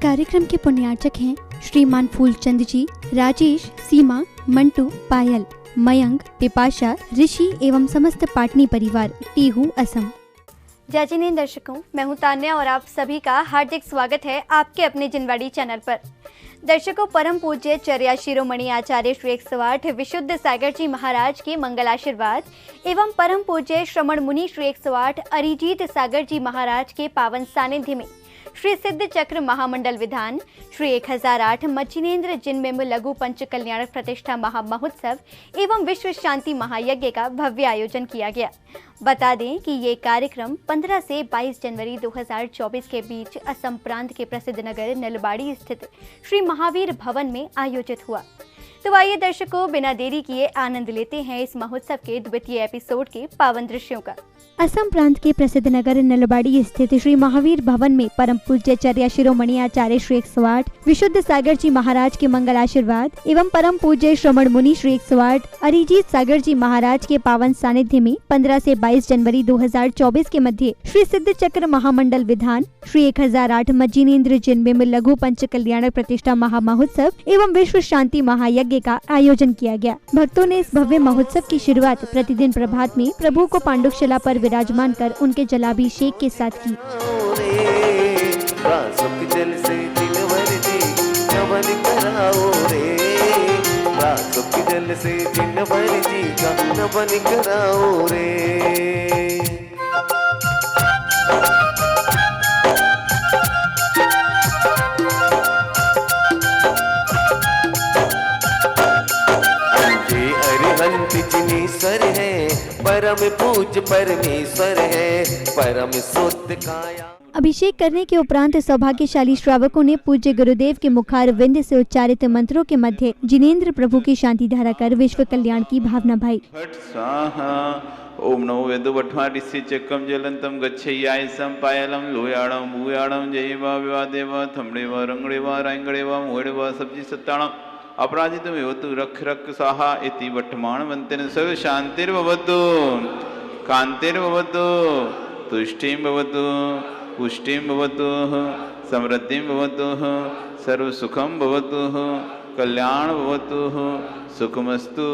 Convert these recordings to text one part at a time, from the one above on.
कार्यक्रम के पुण्यार्चक हैं श्रीमान फूलचंद जी, राजेश, सीमा, मंटू, पायल, मयंक, पिपाशा, ऋषि एवं समस्त पाटनी परिवार, टीहू, असम। जय जिनेंद्र दर्शकों, मैं हूं तान्या और आप सभी का हार्दिक स्वागत है आपके अपने जिनवाड़ी चैनल पर। दर्शकों, परम पूज्य चर्या शिरोमणि आचार्य श्री 108 विशुद्ध सागर जी महाराज के मंगल आशीर्वाद एवं परम पूज्य श्रमण मुनि श्री 108 अरिजीत सागर जी महाराज के पावन सानिध्य में श्री सिद्ध चक्र महामंडल विधान श्री 1008 मचिनेन्द्र जिनबिंब लघु पंच कल्याण प्रतिष्ठा महामहोत्सव एवं विश्व शांति महायज्ञ का भव्य आयोजन किया गया। बता दें कि ये कार्यक्रम 15 से 22 जनवरी 2024 के बीच असम प्रांत के प्रसिद्ध नगर नलबाड़ी स्थित श्री महावीर भवन में आयोजित हुआ। तो आइए दर्शकों, बिना देरी किए आनंद लेते हैं इस महोत्सव के द्वितीय एपिसोड के पावन दृश्यों का। असम प्रांत के प्रसिद्ध नगर नलबाड़ी स्थित श्री महावीर भवन में परम पूज्य चर्या शिरोमणि आचार्य श्री 108 विशुद्ध सागर जी महाराज के मंगल आशीर्वाद एवं परम पूज्य श्रमण मुनि श्री 108 अरिजीत सागर जी महाराज के पावन सानिध्य में 15 से 22 जनवरी 2024 के मध्य श्री सिद्ध चक्र महामंडल विधान श्री 1008 मचिनेन्द्र जिनबिंब लघु पंच कल्याण प्रतिष्ठा महामहोत्सव एवं विश्व शांति महायज्ञ का आयोजन किया गया। भक्तों ने इस भव्य महोत्सव की शुरुआत प्रतिदिन प्रभात में प्रभु को पांडुशिला पर विराजमान कर उनके जलाभिषेक के साथ की। परम पूज्य परमेश्वर है, परम सत्य काया। अभिषेक करने के उपरांत सौभाग्यशाली श्रावकों ने पूज्य गुरुदेव के मुखार विंद से उच्चारित मंत्रों के मध्य जिनेन्द्र प्रभु की शांति धारा कर विश्व कल्याण की भावना भाई। ओम नमो वेद वठवाटिस्य चक्रम जलंतम गच्छयाय संपायलम लोयाणम भूयाणम जयवा विवादेवा थमड़ेवा रंगड़ेवा रायंगड़ेवा मोड़ेवा सब्जी सत्ताणम अपराजितमेवतु रख रख साहा इति वर्तमान वंतेन सर्व शांतिर्भवतु कांतिर्भवतु तुष्टिं भवतु पुष्टिं भवतु समृद्धिं भवतु सर्व सुखं भवतु कल्याण भवतु सुखमस्तु।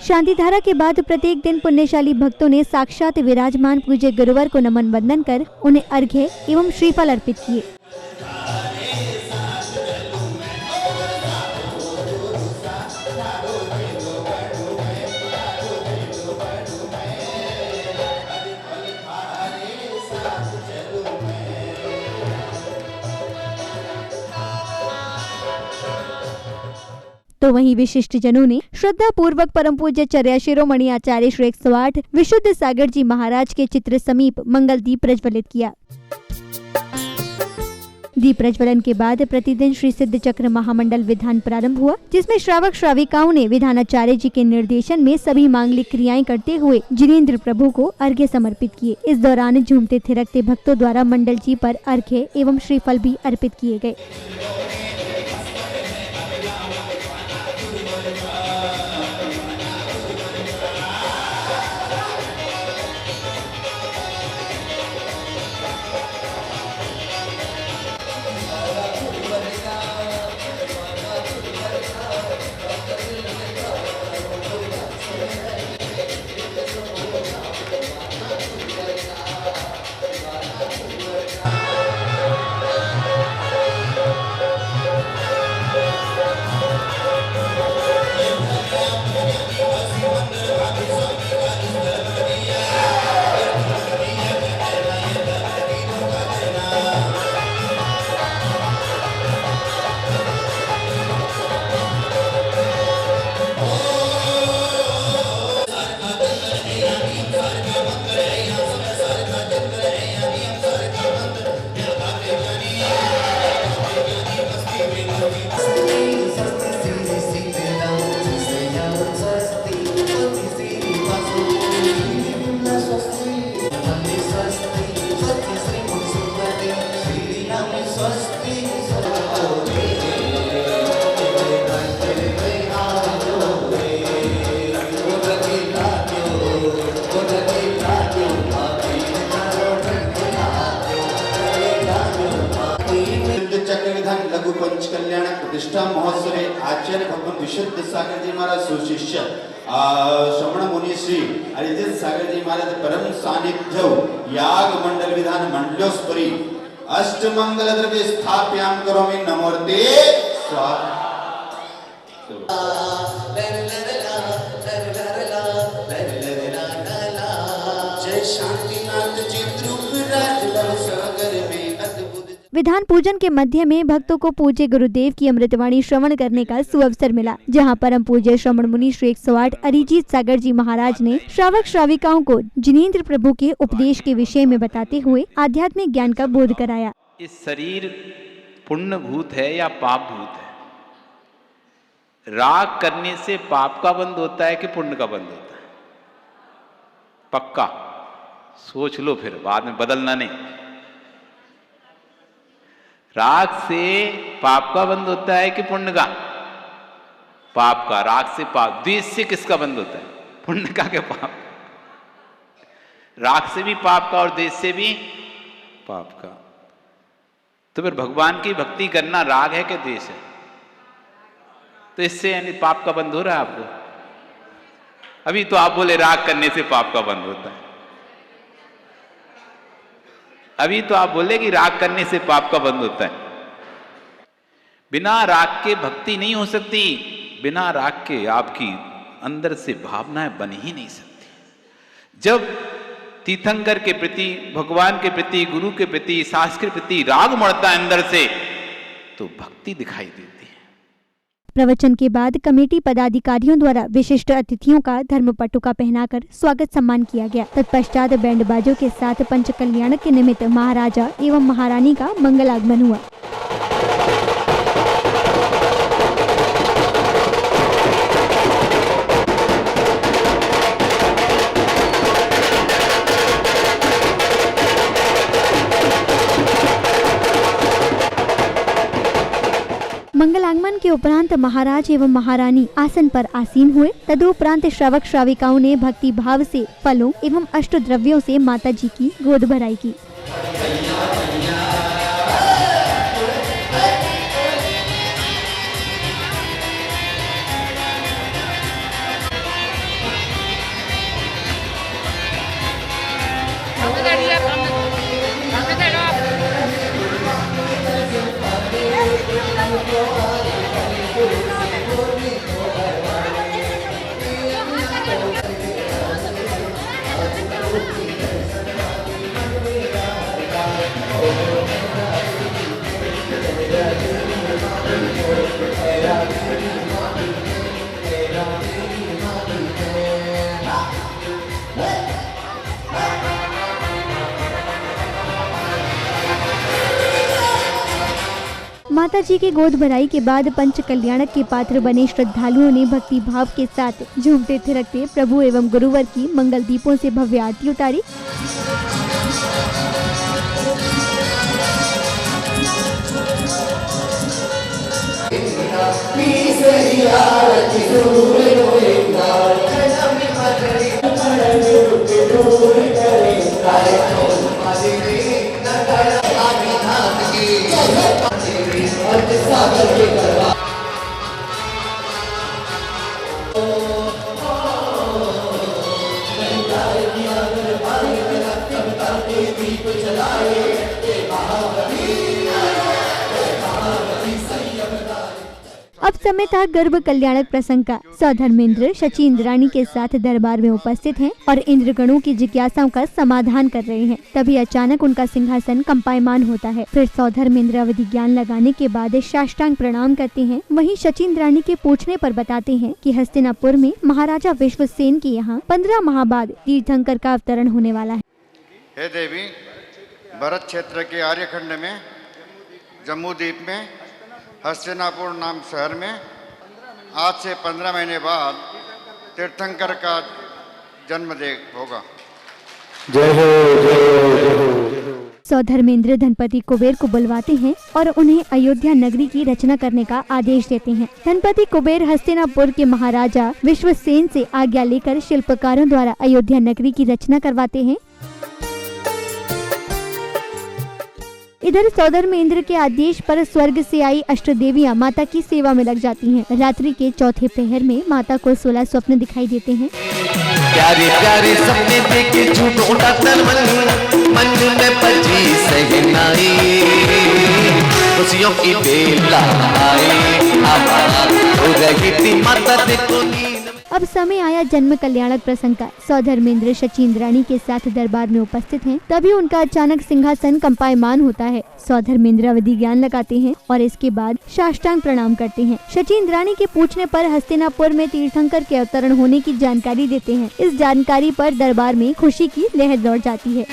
शांति धारा के बाद प्रत्येक दिन पुण्यशाली भक्तों ने साक्षात विराजमान पूज्य गुरुवर को नमन वंदन कर उन्हें अर्घ्य एवं श्रीफल अर्पित किए। तो वहीं विशिष्ट जनों ने श्रद्धा पूर्वक परम पूज्य चर्या शिरोमणि आचार्य श्री 108 विशुद्ध सागर जी महाराज के चित्र समीप मंगल दीप प्रज्वलित किया। दीप प्रज्वलन के बाद प्रतिदिन श्री सिद्ध चक्र महामंडल विधान प्रारंभ हुआ, जिसमें श्रावक श्राविकाओं ने विधानाचार्य जी के निर्देशन में सभी मांगलिक क्रियाएं करते हुए जिनेन्द्र प्रभु को अर्घ्य समर्पित किए। इस दौरान झूमते थिरकते भक्तों द्वारा मंडल जी पर अर्घ्य एवं श्रीफल भी अर्पित किए गए। प्रतिष्ठा महोत्सवे आचार्य भगवान विशुद्ध सागर जी महाराज सुशिष्य श्रवण मुनि श्री अरिजित सागर जी महाराज परम सानिध्य याग मंडल विधान मंडलोस्परी अष्टमंगल द्रव्य स्थाप्याम करोमि नमोर्ते स्वाहा। जय शांतिनाथ जी ध्रुवराज भव सागर में अद्भुत। विधान पूजन के मध्य में भक्तों को पूज्य गुरुदेव की अमृतवाणी श्रवण करने का सुअवसर मिला, जहां परम पूज्य श्रवण मुनि श्री 108 अरिजीत सागर जी महाराज ने श्रावक श्राविकाओं को जिनेंद्र प्रभु के उपदेश के विषय में बताते हुए आध्यात्मिक ज्ञान का बोध कराया। इस शरीर पुण्य भूत है या पाप भूत है? राग करने से पाप का बंध होता है कि पुण्य का बंध होता है? पक्का सोच लो, फिर बाद में बदलना नहीं। राग से पाप का बंध होता है कि पुण्य का? पाप का। राग से पाप। द्वेष से किसका बंध होता है? पुण्य का क्या पाप? राग से भी पाप का और द्वेष से भी पाप का। तो फिर भगवान की भक्ति करना राग है कि द्वेष है? तो इससे यानी पाप का बंध हो रहा है आपको? अभी तो आप बोले राग करने से पाप का बंध होता है। अभी तो आप बोले कि राग करने से पाप का बंध होता है। बिना राग के भक्ति नहीं हो सकती। बिना राग के आपकी अंदर से भावनाएं बन ही नहीं सकती। जब तीर्थंकर के प्रति, भगवान के प्रति, गुरु के प्रति, शास्त्र के प्रति राग मरता है अंदर से, तो भक्ति दिखाई देती है। प्रवचन के बाद कमेटी पदाधिकारियों द्वारा विशिष्ट अतिथियों का धर्मपट्टुका पहनाकर स्वागत सम्मान किया गया। तत्पश्चात बैंड बाजों के साथ पंच कल्याण के निमित्त महाराजा एवं महारानी का मंगलागमन हुआ। मंगलागमन के उपरांत महाराज एवं महारानी आसन पर आसीन हुए। तदुपरांत श्रावक श्राविकाओं ने भक्ति भाव से फलों एवं अष्ट द्रव्यों से माता जी की गोद भराई की। माता जी की गोद भराई के बाद पंच कल्याणक के पात्र बने श्रद्धालुओं ने भक्ति भाव के साथ झूमते थिरकते प्रभु एवं गुरुवर की मंगल दीपों से भव्य आरती उतारी। अब समय था गर्भ कल्याणक प्रसंग का। सौधर्मेंद्र शची इंद्राणी के साथ दरबार में उपस्थित हैं और इंद्रगणों की जिज्ञासाओं का समाधान कर रहे हैं। तभी अचानक उनका सिंहासन कंपायमान होता है। फिर सौधर्मेंद्र अवधि ज्ञान लगाने के बाद साष्टांग प्रणाम करते हैं। वहीं शची इंद्राणी के पूछने पर बताते हैं कि हस्तिनापुर में महाराजा विश्वसेन के यहाँ 15 माह बाद तीर्थंकर का अवतरण होने वाला है। हे देवी, भरत क्षेत्र के आर्यखंड में जम्मू द्वीप में हस्तिनापुर नाम शहर में आज से 15 महीने बाद तीर्थंकर का जन्म होगा। जय हो, जय हो, जय हो। सौधर्मेंद्र धनपति कुबेर को बुलवाते हैं और उन्हें अयोध्या नगरी की रचना करने का आदेश देते हैं। धनपति कुबेर हस्तिनापुर के महाराजा विश्वसेन से आज्ञा लेकर शिल्पकारों द्वारा अयोध्या नगरी की रचना करवाते हैं। इधर सौधर में इंद्र के आदेश पर स्वर्ग से आई अष्टदेवियां माता की सेवा में लग जाती हैं। रात्रि के चौथे पहर में माता को 16 स्वप्न दिखाई देते हैं। प्यारे प्यारे सपने देखे झूठ उड़ा तन मन में बजी सहनाई खुशियों की बेला आई हो रही थी माता देखो नींद। अब समय आया जन्म कल्याणक प्रसंग का। सौधर्मेंद्र शचींद्राणी के साथ दरबार में उपस्थित हैं। तभी उनका अचानक सिंहासन कंपायमान होता है। सौधर्मेंद्र अवधि ज्ञान लगाते हैं और इसके बाद साष्टांग प्रणाम करते हैं। शचींद्राणी के पूछने पर हस्तिनापुर में तीर्थंकर के अवतरण होने की जानकारी देते हैं। इस जानकारी पर दरबार में खुशी की लहर दौड़ जाती है।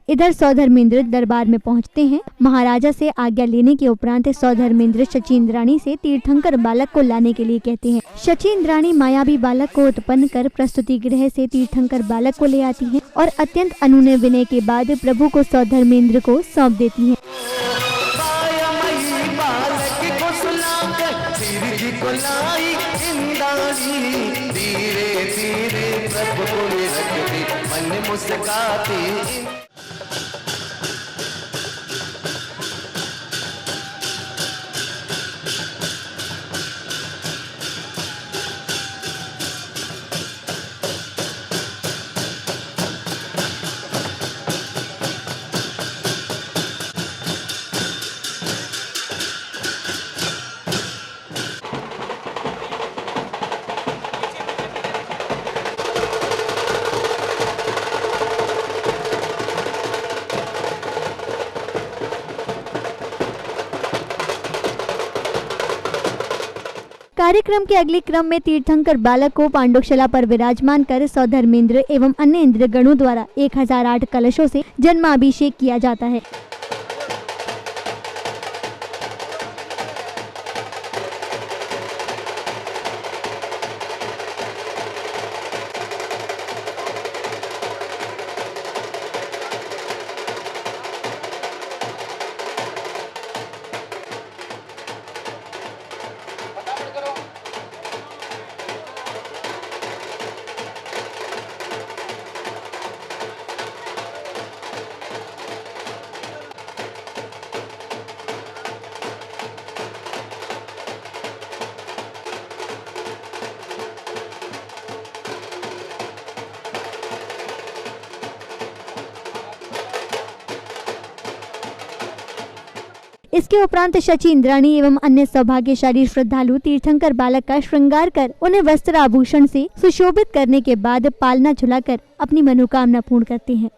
इधर सौधर्मेंद्र दरबार में पहुंचते हैं। महाराजा से आज्ञा लेने के उपरांत सौधर्मेंद्र शचींद्राणी से तीर्थंकर बालक को लाने के लिए कहते हैं। शचींद्राणी मायावी बालक को उत्पन्न कर प्रस्तुति गृह से तीर्थंकर बालक को ले आती हैं और अत्यंत अनुनय विनय के बाद प्रभु को सौधर्मेंद्र को सौंप देती हैं। कार्यक्रम के अगले क्रम में तीर्थंकर बालक को पांडुशाला पर विराजमान कर सौधर्मेंद्र एवं अन्य इंद्रगणों द्वारा 1008 कलशों से जन्माभिषेक किया जाता है। इसके उपरांत शचींद्राणी एवं अन्य सौभाग्यशाली श्रद्धालु तीर्थंकर बालक का श्रृंगार कर उन्हें वस्त्र आभूषण से सुशोभित करने के बाद पालना झुलाकर अपनी मनोकामना पूर्ण करते हैं।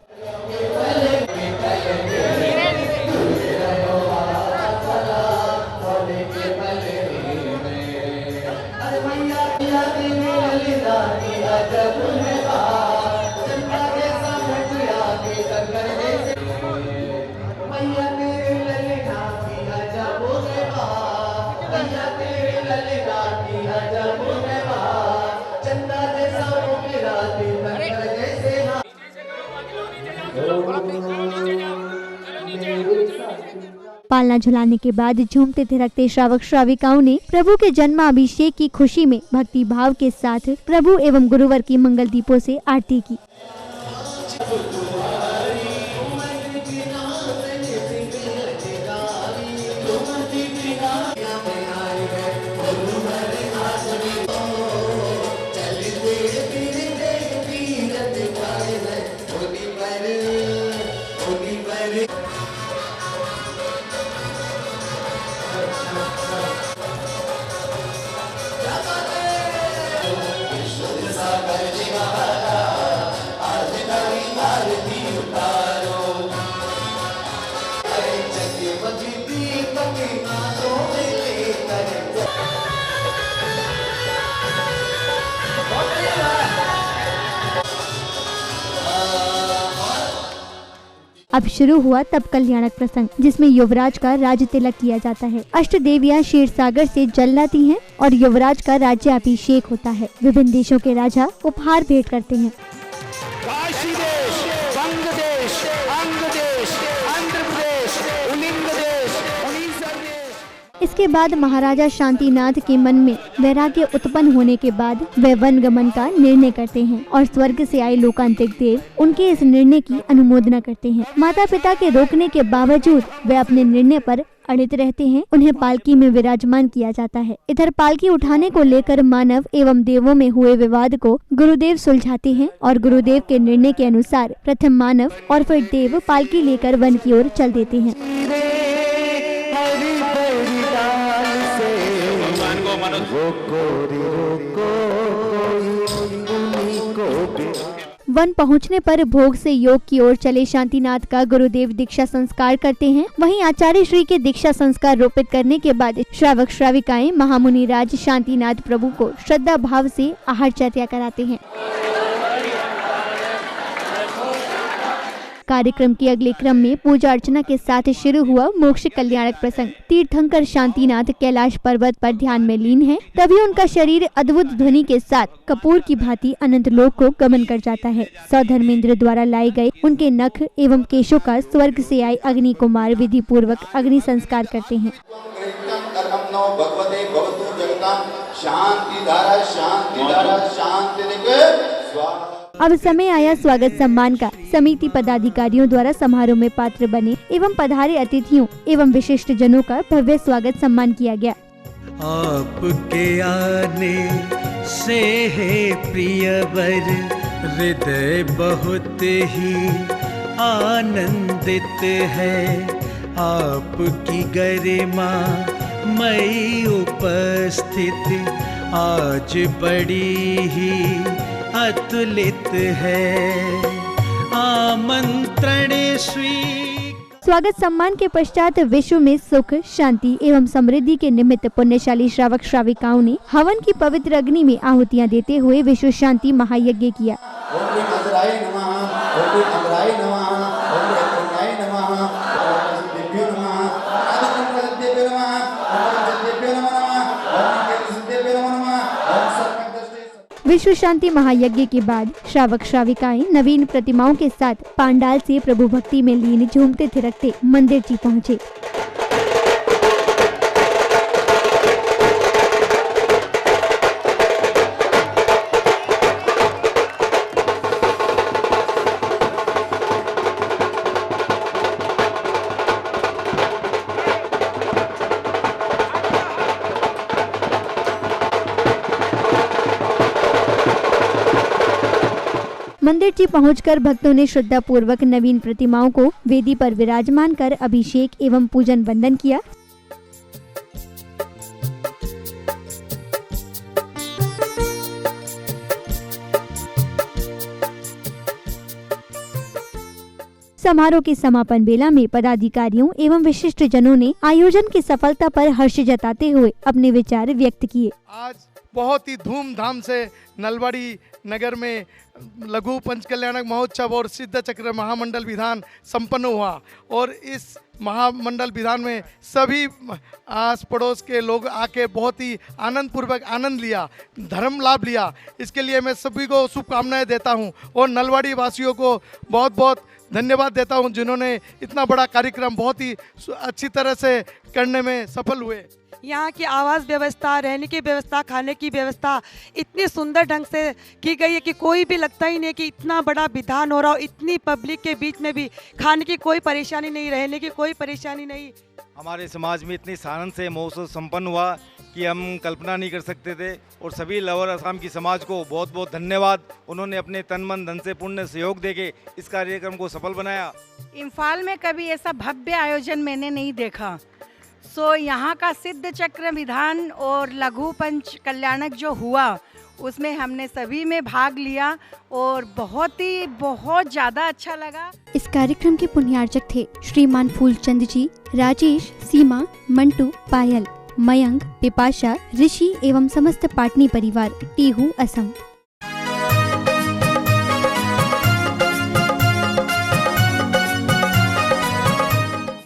पालना झुलाने के बाद झूमते थिरकते श्रावक श्राविकाओं ने प्रभु के जन्माभिषेक की खुशी में भक्ति भाव के साथ प्रभु एवं गुरुवर की मंगल दीपों से आरती की। अब शुरू हुआ तब कल्याणक प्रसंग, जिसमें युवराज का राज तिलक किया जाता है। अष्टदेवियां क्षीर सागर से जल लाती हैं और युवराज का राज्याभिषेक होता है। विभिन्न देशों के राजा उपहार भेंट करते हैं। काशी देश, बंग देश, अंग देश, आंध्र प्रदेश, उलिंग देश, उड़ीसा देश। इसके बाद महाराजा शांतिनाथ के मन में वैराग्य उत्पन्न होने के बाद वे वन गमन का निर्णय करते हैं और स्वर्ग से आए लोकांतिक देव उनके इस निर्णय की अनुमोदना करते हैं। माता पिता के रोकने के बावजूद वे अपने निर्णय पर अड़ित रहते हैं। उन्हें पालकी में विराजमान किया जाता है। इधर पालकी उठाने को लेकर मानव एवं देवों में हुए विवाद को गुरुदेव सुलझाते हैं और गुरुदेव के निर्णय के अनुसार प्रथम मानव और फिर देव पालकी लेकर वन की ओर चल देते हैं। वन पहुंचने पर भोग से योग की ओर चले शांतिनाथ का गुरुदेव दीक्षा संस्कार करते हैं। वहीं आचार्य श्री के दीक्षा संस्कार रोपित करने के बाद श्रावक श्राविकाएं महामुनि राज शांतिनाथ प्रभु को श्रद्धा भाव से आहार चर्या कराते हैं। कार्यक्रम के अगले क्रम में पूजा अर्चना के साथ शुरू हुआ मोक्ष कल्याणक प्रसंग। तीर्थंकर शांतिनाथ कैलाश पर्वत पर ध्यान में लीन हैं। तभी उनका शरीर अद्भुत ध्वनि के साथ कपूर की भांति अनंत लोक को गमन कर जाता है। सौधर्मेंद्र द्वारा लाए गए उनके नख एवं केशों का स्वर्ग से आए अग्नि कुमार विधि पूर्वक अग्नि संस्कार करते हैं। अब समय आया स्वागत सम्मान का। समिति पदाधिकारियों द्वारा समारोह में पात्र बने एवं पधारे अतिथियों एवं विशिष्ट जनों का भव्य स्वागत सम्मान किया गया। आपके आने से है प्रियवर हृदय बहुत ही आनंदित है। आपकी गरिमा मई उपस्थित आज बड़ी ही अतुलित है। आमंत्रण स्वागत सम्मान के पश्चात विश्व में सुख शांति एवं समृद्धि के निमित्त पुण्यशाली श्रावक श्राविकाओं ने हवन की पवित्र अग्नि में आहुतियां देते हुए विश्व शांति महायज्ञ किया। विश्व शांति महायज्ञ के बाद श्रावक श्राविकाएं नवीन प्रतिमाओं के साथ पांडाल से प्रभु भक्ति में लीन झूमते थिरकते मंदिर जी पहुँचे। मंदिर जी पहुंचकर भक्तों ने श्रद्धा पूर्वक नवीन प्रतिमाओं को वेदी पर विराजमान कर अभिषेक एवं पूजन वंदन किया। समारोह के समापन बेला में पदाधिकारियों एवं विशिष्ट जनों ने आयोजन की सफलता पर हर्ष जताते हुए अपने विचार व्यक्त किए। आज बहुत ही धूमधाम से नलवाड़ी नगर में लघु पंच कल्याणक महोत्सव और सिद्ध चक्र महामंडल विधान संपन्न हुआ और इस महामंडल विधान में सभी आस पड़ोस के लोग आके बहुत ही आनंद पूर्वक आनंद लिया, धर्म लाभ लिया। इसके लिए मैं सभी को शुभकामनाएं देता हूं और नलवाड़ी वासियों को बहुत बहुत धन्यवाद देता हूं जिन्होंने इतना बड़ा कार्यक्रम बहुत ही अच्छी तरह से करने में सफल हुए। यहाँ की आवास व्यवस्था, रहने की व्यवस्था, खाने की व्यवस्था इतनी सुंदर ढंग से की गई है कि कोई भी लगता ही नहीं कि इतना बड़ा विधान हो रहा हो। इतनी पब्लिक के बीच में भी खाने की कोई परेशानी नहीं, रहने की कोई परेशानी नहीं। हमारे समाज में इतनी सानंद से महोत्सव संपन्न हुआ कि हम कल्पना नहीं कर सकते थे और सभी लोअर असम की समाज को बहुत बहुत धन्यवाद। उन्होंने अपने तन मन धन से पूर्ण सहयोग देके इस कार्यक्रम को सफल बनाया। इम्फाल में कभी ऐसा भव्य आयोजन मैंने नहीं देखा। यहाँ का सिद्ध चक्र विधान और लघु पंच कल्याणक जो हुआ उसमें हमने सभी में भाग लिया और बहुत ज़्यादा अच्छा लगा। इस कार्यक्रम के पुण्यार्चक थे श्रीमान फूलचंद जी, राजेश, सीमा, मंटू, पायल, मयंक, पिपाशा, ऋषि एवं समस्त पाटनी परिवार, टीहू, असम।